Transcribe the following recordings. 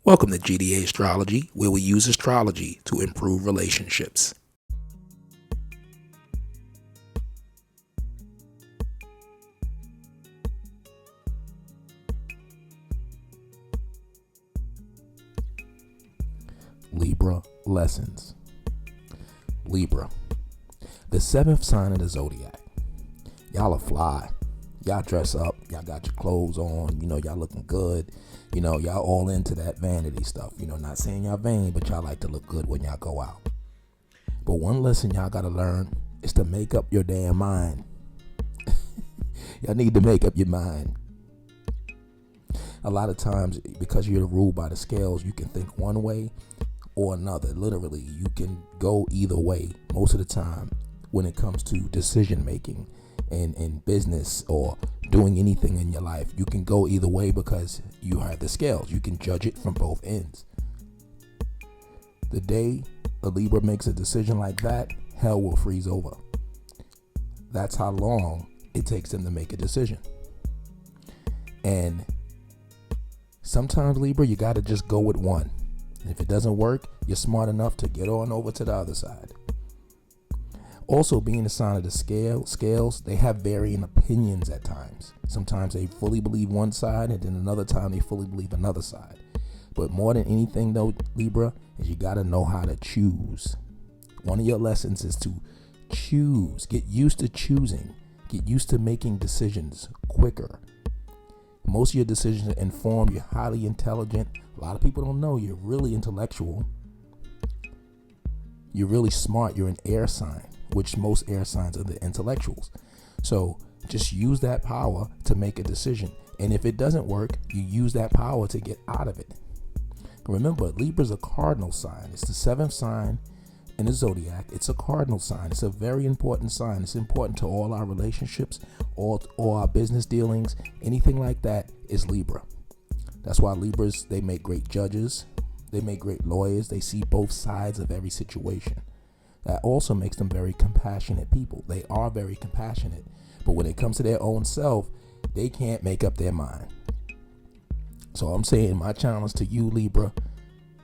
Welcome to GDA Astrology, where we use astrology to improve relationships. Libra Lessons. Libra, the seventh sign of the zodiac. Y'all are fly. Y'all dress up. Y'all got your clothes on. Y'all looking good. Y'all all into that vanity stuff. Not saying y'all vain, but y'all like to look good when y'all go out. But one lesson y'all got to learn is to make up your damn mind. Y'all need to make up your mind. A lot of times, because you're ruled by the scales, you can think one way or another. Literally, you can go either way most of the time when it comes to decision making in business or doing anything in your life. You can go either way because you have the scales. You can judge it from both ends. The day a Libra makes a decision like that, hell will freeze over. That's how long it takes them to make a decision. And sometimes, Libra, you got to just go with one. And if it doesn't work, you're smart enough to get on over to the other side. Also, being a sign of the scales, they have varying opinions at times. Sometimes they fully believe one side, and then another time they fully believe another side. But more than anything, though, Libra, is you got to know how to choose. One of your lessons is to choose. Get used to choosing. Get used to making decisions quicker. Most of your decisions are informed. You're highly intelligent. A lot of people don't know you're really intellectual. You're really smart. You're an air sign, which most air signs are the intellectuals. So just use that power to make a decision. And if it doesn't work, you use that power to get out of it. Remember, Libra's a cardinal sign. It's the seventh sign in the zodiac. It's a cardinal sign. It's a very important sign. It's important to all our relationships, all our business dealings. Anything like that is Libra. That's why Libras, they make great judges. They make great lawyers. They see both sides of every situation. That also makes them very compassionate people. They are very compassionate. But when it comes to their own self, they can't make up their mind. So I'm saying my challenge to you, Libra,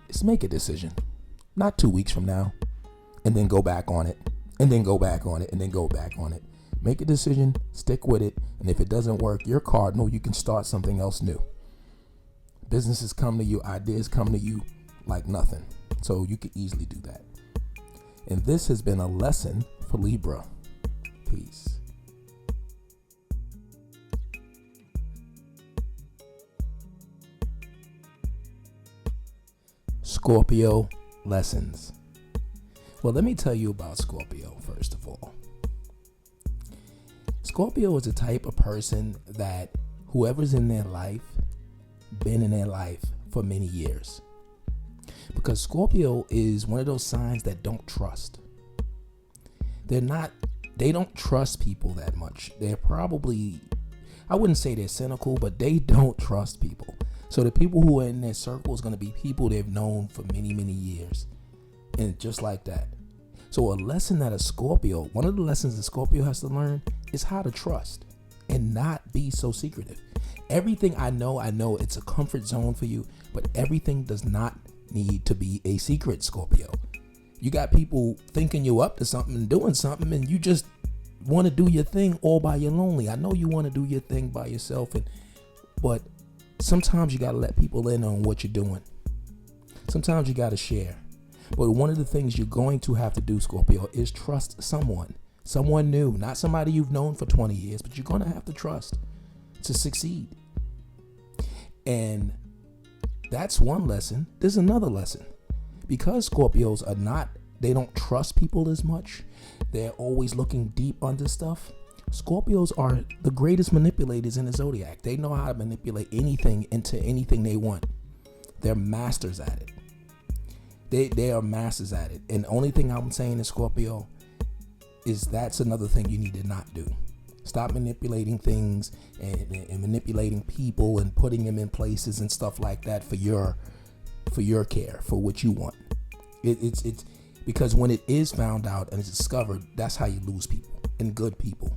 is make a decision. Not 2 weeks from now. And then go back on it. And then go back on it. And then go back on it. Make a decision. Stick with it. And if it doesn't work, you're cardinal. You can start something else new. Businesses come to you. Ideas come to you like nothing. So you can easily do that. And this has been a lesson for Libra. Peace. Scorpio Lessons. Well, let me tell you about Scorpio first of all. Scorpio is the type of person that whoever's in their life, been in their life for many years. Because Scorpio is one of those signs that don't trust. They don't trust people that much. They're probably, I wouldn't say they're cynical, but they don't trust people. So the people who are in their circle is going to be people they've known for many, many years. And just like that. So a lesson that a Scorpio, one of the lessons that Scorpio has to learn is how to trust and not be so secretive. Everything I know it's a comfort zone for you, but everything does not need to be a secret, Scorpio. You got people thinking you up to something and doing something, and you just want to do your thing all by your lonely. I know you want to do your thing by yourself, but sometimes you got to let people in on what you're doing. Sometimes you got to share. But one of the things you're going to have to do, Scorpio, is trust someone new, not somebody you've known for 20 years, but you're going to have to trust to succeed. And that's one lesson. There's another lesson. Because Scorpios they don't trust people as much. They're always looking deep under stuff. Scorpios are the greatest manipulators in the zodiac. They know how to manipulate anything into anything they want. They're masters at it. They are masters at it. And the only thing I'm saying in Scorpio is that's another thing you need to not do. Stop manipulating things and manipulating people and putting them in places and stuff like that for your care, for what you want. It's because when it is found out and it's discovered, that's how you lose people and good people.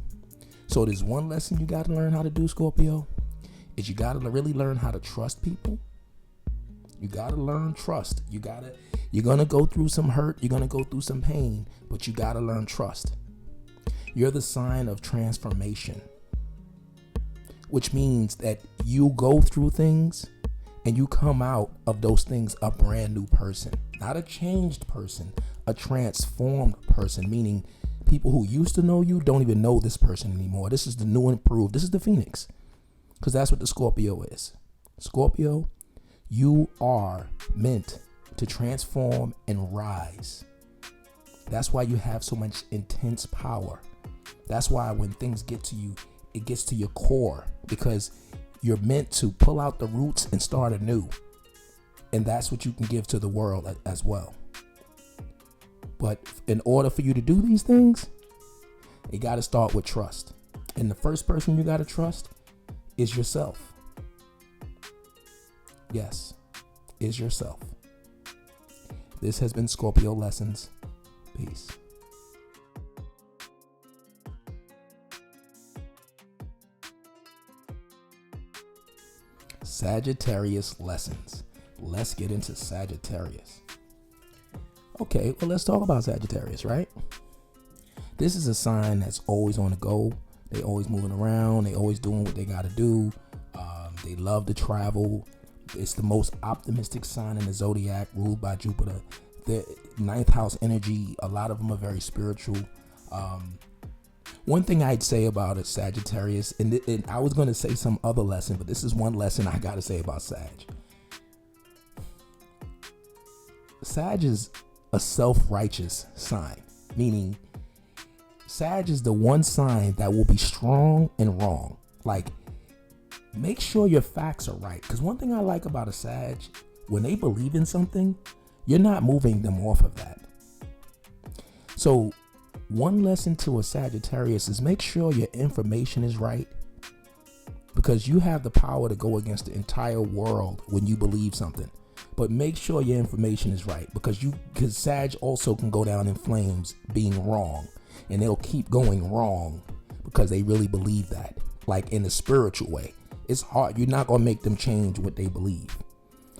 So there's one lesson you got to learn how to do, Scorpio, is you got to really learn how to trust people. You gotta learn trust. You're gonna go through some hurt. You're gonna go through some pain, but you gotta learn trust. You're the sign of transformation, which means that you go through things and you come out of those things a brand new person, not a changed person, a transformed person, meaning people who used to know you don't even know this person anymore. This is the new and improved. This is the Phoenix, because that's what the Scorpio is. Scorpio, you are meant to transform and rise. That's why you have so much intense power. That's why when things get to you, it gets to your core, because you're meant to pull out the roots and start anew. And that's what you can give to the world as well. But in order for you to do these things, you got to start with trust. And the first person you got to trust is yourself. Yes, is yourself. This has been Scorpio Lessons. Peace. Sagittarius Lessons. Let's get into Sagittarius. Okay, well, let's talk about Sagittarius, right? This is a sign that's always on the go. They always moving around. They always doing what they got to do. They love to travel. It's the most optimistic sign in the zodiac, ruled by Jupiter. The ninth house energy, a lot of them are very spiritual. One thing I'd say about a Sagittarius, and I was going to say some other lesson, but this is one lesson I got to say about Sag. Sag is a self-righteous sign, meaning Sag is the one sign that will be strong and wrong. Like, make sure your facts are right. Because one thing I like about a Sag, when they believe in something, you're not moving them off of that. So one lesson to a Sagittarius is make sure your information is right, because you have the power to go against the entire world when you believe something. But make sure your information is right, because Sag also can go down in flames being wrong, and they'll keep going wrong because they really believe that, like in a spiritual way. It's hard. You're not going to make them change what they believe.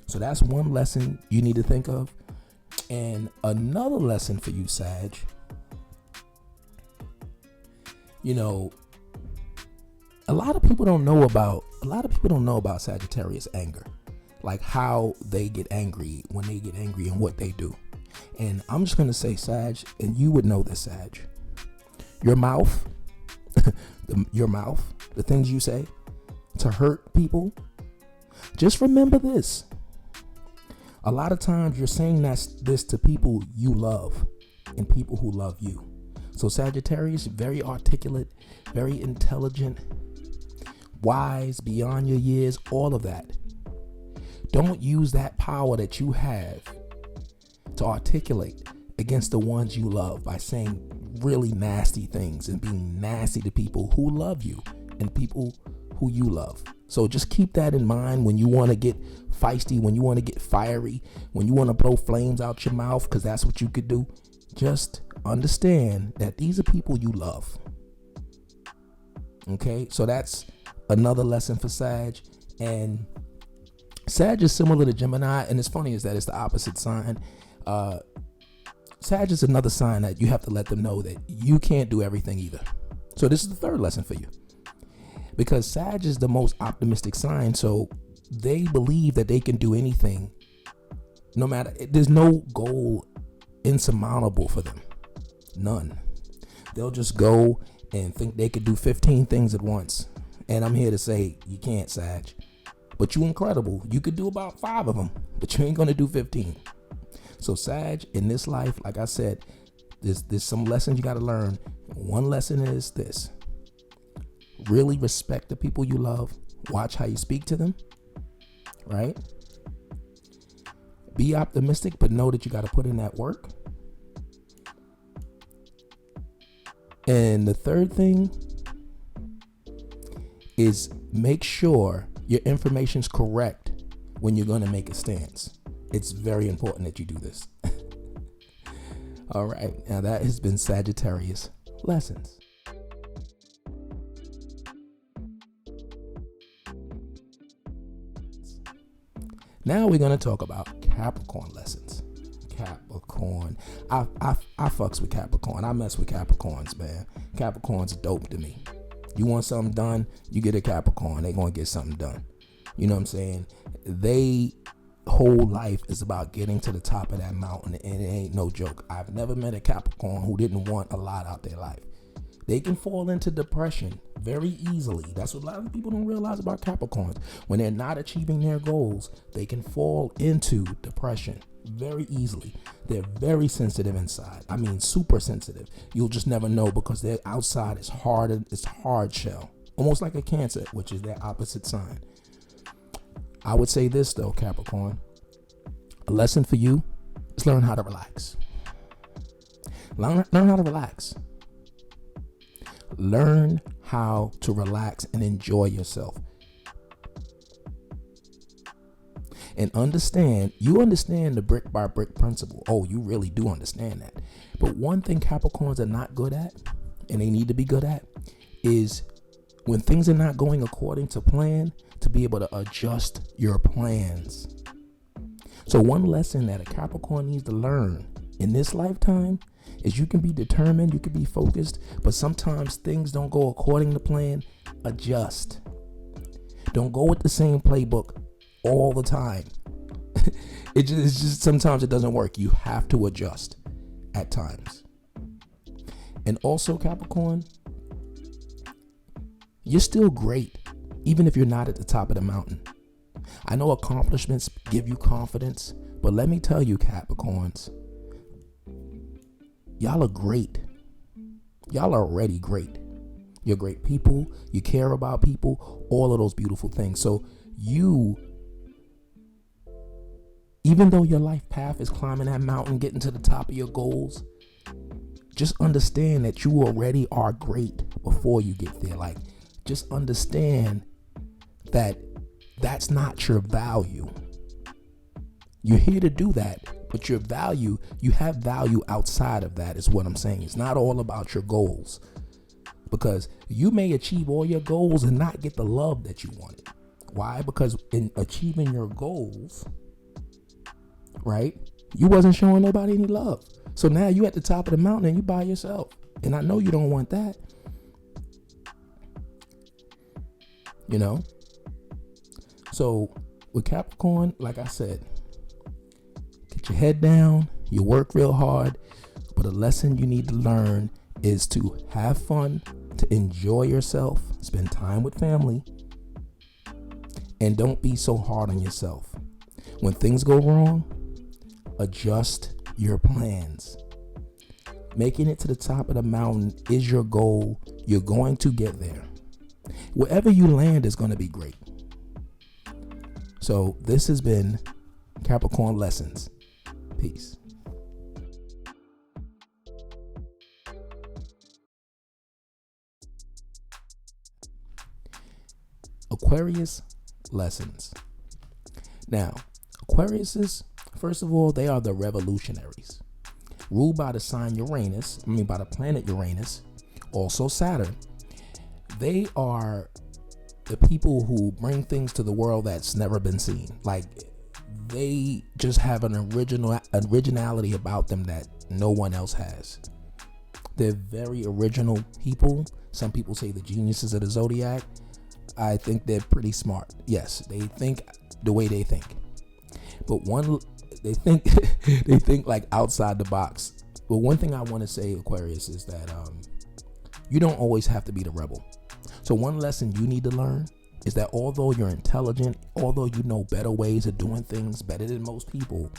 So that's one lesson you need to think of. And another lesson for you, Sag, a lot of people don't know about Sagittarius anger, like how they get angry, when they get angry, and what they do. And I'm just going to say, Sag, and you would know this, Sag, your mouth, the things you say to hurt people, just remember this. A lot of times you're saying this to people you love and people who love you. So Sagittarius, very articulate, very intelligent, wise, beyond your years, all of that. Don't use that power that you have to articulate against the ones you love by saying really nasty things and being nasty to people who love you and people who you love. So just keep that in mind when you want to get feisty, when you want to get fiery, when you want to blow flames out your mouth, because that's what you could do. Just understand that these are people you love. Okay, so that's another lesson for Sag. And Sag is similar to Gemini, and it's funny is that it's the opposite sign. Sag is another sign that you have to let them know that you can't do everything either. So this is the third lesson for you, because Sag is the most optimistic sign. So they believe that they can do anything, no matter, there's no goal insurmountable for them. None. They'll just go and think they could do 15 things at once. And I'm here to say, you can't, Sag. But you're incredible. You could do about 5 of them, but you ain't going to do 15. So Sag, in this life, like I said, there's some lessons you got to learn. One lesson is this: really respect the people you love. Watch how you speak to them, right? Be optimistic, but know that you got to put in that work. And the third thing is make sure your information's correct when you're going to make a stance. It's very important that you do this. All right. Now that has been Sagittarius Lessons. Now we're going to talk about Capricorn lessons. Capricorn. I fucks with Capricorn. I mess with Capricorns, man. Capricorn's dope to me. You want something done, you get a Capricorn. They going to get something done. You know what I'm saying? They whole life is about getting to the top of that mountain, and it ain't no joke. I've never met a Capricorn who didn't want a lot out their life. They can fall into depression very easily. That's what a lot of people don't realize about Capricorns. When they're not achieving their goals, they can fall into depression very easily. They're very sensitive inside. I mean, super sensitive. You'll just never know because their outside is hard. It's hard shell, almost like a Cancer, which is their opposite sign. I would say this though, Capricorn. A lesson for you is learn how to relax. Learn how to relax. Learn how to relax and enjoy yourself. And you understand the brick by brick principle. Oh, you really do understand that. But one thing Capricorns are not good at, and they need to be good at, is when things are not going according to plan, to be able to adjust your plans. So one lesson that a Capricorn needs to learn in this lifetime is you can be determined, you can be focused, but sometimes things don't go according to plan. Adjust. Don't go with the same playbook all the time. It's just sometimes it doesn't work. You have to adjust at times. And also, Capricorn, you're still great, even if you're not at the top of the mountain. I know accomplishments give you confidence, but let me tell you, Capricorns, y'all are great. Y'all are already great. You're great people. You care about people. All of those beautiful things. So even though your life path is climbing that mountain, getting to the top of your goals, just understand that you already are great before you get there. Like, just understand that that's not your value. You're here to do that, but your value, you have value outside of that is what I'm saying. It's not all about your goals, because you may achieve all your goals and not get the love that you wanted. Why? Because in achieving your goals, right, you wasn't showing nobody any love. So now you at the top of the mountain and you by yourself. And I know you don't want that. You know? So with Capricorn, like I said, get your head down, you work real hard, but a lesson you need to learn is to have fun, to enjoy yourself, spend time with family, and don't be so hard on yourself. When things go wrong, adjust your plans. Making it to the top of the mountain is your goal. You're going to get there. Wherever you land is going to be great. So this has been Capricorn Lessons. Peace. Aquarius Lessons. Now, Aquariuses, first of all, they are the revolutionaries, ruled by the sign by the planet Uranus, also Saturn. They are the people who bring things to the world that's never been seen. Like, they just have an originality about them that no one else has. They're very original people. Some people say the geniuses of the zodiac. I think they're pretty smart. Yes, they think the way they think. But they think like outside the box. But one thing I want to say, Aquarius, is that you don't always have to be the rebel. So one lesson you need to learn is that although you're intelligent, although you know better ways of doing things better than most people,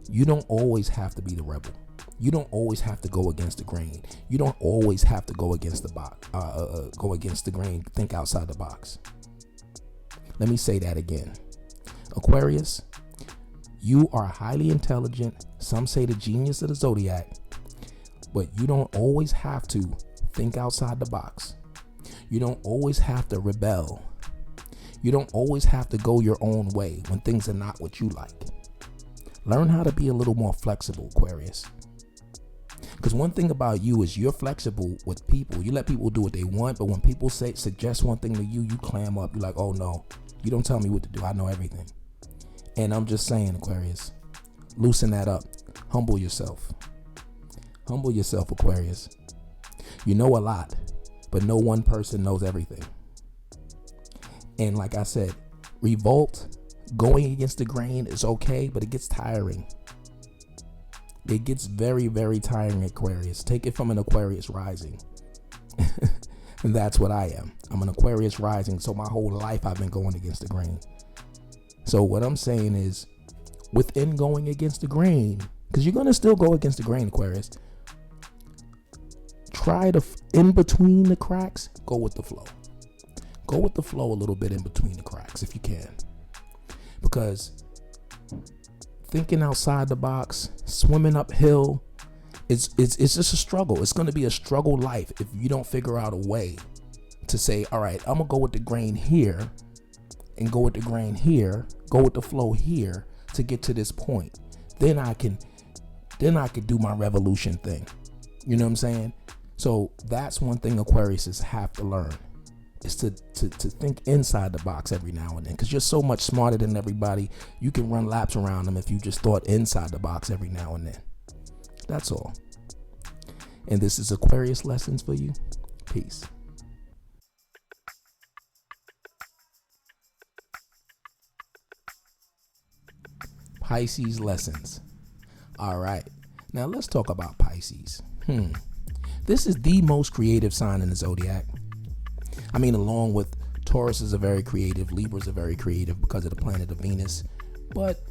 you don't always have to be the rebel. You don't always have to go against the grain. You don't always have to go against the box. Go against the grain. Think outside the box. Let me say that again. Aquarius, you are highly intelligent. Some say the genius of the zodiac, but you don't always have to think outside the box. You don't always have to rebel. You don't always have to go your own way when things are not what you like. Learn how to be a little more flexible, Aquarius. Because one thing about you is you're flexible with people. You let people do what they want, but when people suggest one thing to you, you clam up. You're like, oh no, you don't tell me what to do. I know everything. And I'm just saying, Aquarius, loosen that up. Humble yourself. Humble yourself, Aquarius. You know a lot, but no one person knows everything. And like I said, revolt, going against the grain is okay, but it gets tiring. It gets very, very tiring, Aquarius. Take it from an Aquarius rising. And that's what I am. I'm an Aquarius rising, so my whole life I've been going against the grain. So what I'm saying is, within going against the grain, because you're going to still go against the grain, Aquarius, try to, in between the cracks, go with the flow. Go with the flow a little bit in between the cracks if you can. Because thinking outside the box, swimming uphill, it's just a struggle. It's going to be a struggle life if you don't figure out a way to say, all right, I'm going to go with the grain here and go with the grain here, go with the flow here to get to this point. Then I can do my revolution thing. You know what I'm saying? So that's one thing Aquariuses have to learn, is to think inside the box every now and then, because you're so much smarter than everybody. You can run laps around them if you just thought inside the box every now and then. That's all. And this is Aquarius Lessons for you. Peace. Pisces Lessons. All right. Now let's talk about Pisces. This is the most creative sign in the zodiac. I mean, along with Tauruses are very creative, Libras are very creative because of the planet of Venus. But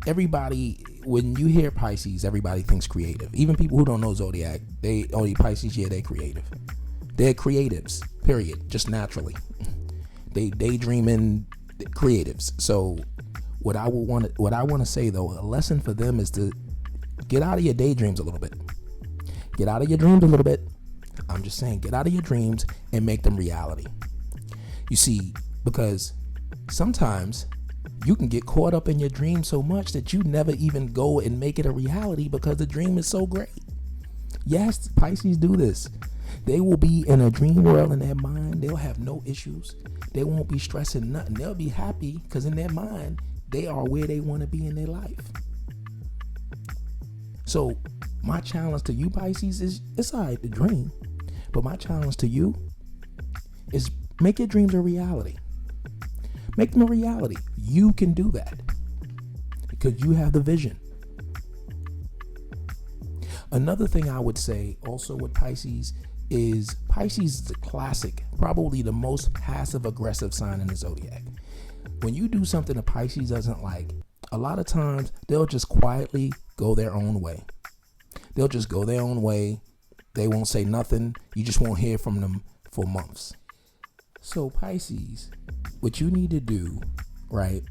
everybody, when you hear Pisces, everybody thinks creative. Even people who don't know zodiac, Pisces, yeah, they're creative. They're creatives, period, just naturally. They daydreaming creatives. So what I want to say though, a lesson for them is to get out of your daydreams a little bit. Get out of your dreams a little bit. I'm just saying, get out of your dreams and make them reality. You see, because sometimes you can get caught up in your dream so much that you never even go and make it a reality because the dream is so great. Yes, Pisces do this. They will be in a dream world in their mind. They'll have no issues. They won't be stressing nothing. They'll be happy because in their mind, they are where they want to be in their life. So my challenge to you, Pisces, is it's all right to dream. But my challenge to you is make your dreams a reality. Make them a reality. You can do that because you have the vision. Another thing I would say also with Pisces is the classic, probably the most passive aggressive sign in the zodiac. When you do something a Pisces doesn't like, a lot of times they'll just quietly go their own way. They'll just go their own way. They won't say nothing. You just won't hear from them for months. So Pisces, what you need to do, right,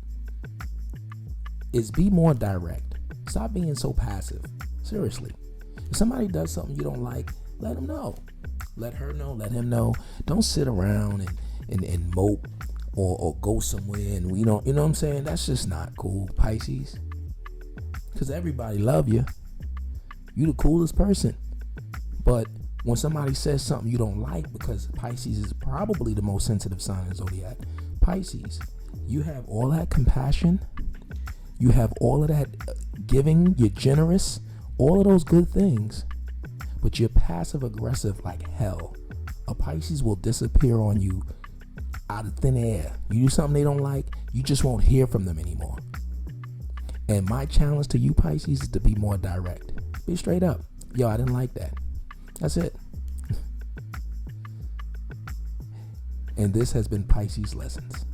is be more direct. Stop being so passive. Seriously. If somebody does something you don't like, let them know. Let her know, let him know. Don't sit around and mope or go somewhere and you know what I'm saying? That's just not cool, Pisces. Because everybody love you. You the coolest person. But when somebody says something you don't like, because Pisces is probably the most sensitive sign in the zodiac, Pisces, you have all that compassion, you have all of that giving, you're generous, all of those good things, but you're passive aggressive like hell. A Pisces will disappear on you out of thin air. You do something they don't like, you just won't hear from them anymore. And my challenge to you, Pisces, is to be more direct. Be straight up. Yo, I didn't like that. That's it. And this has been Pisces Lessons.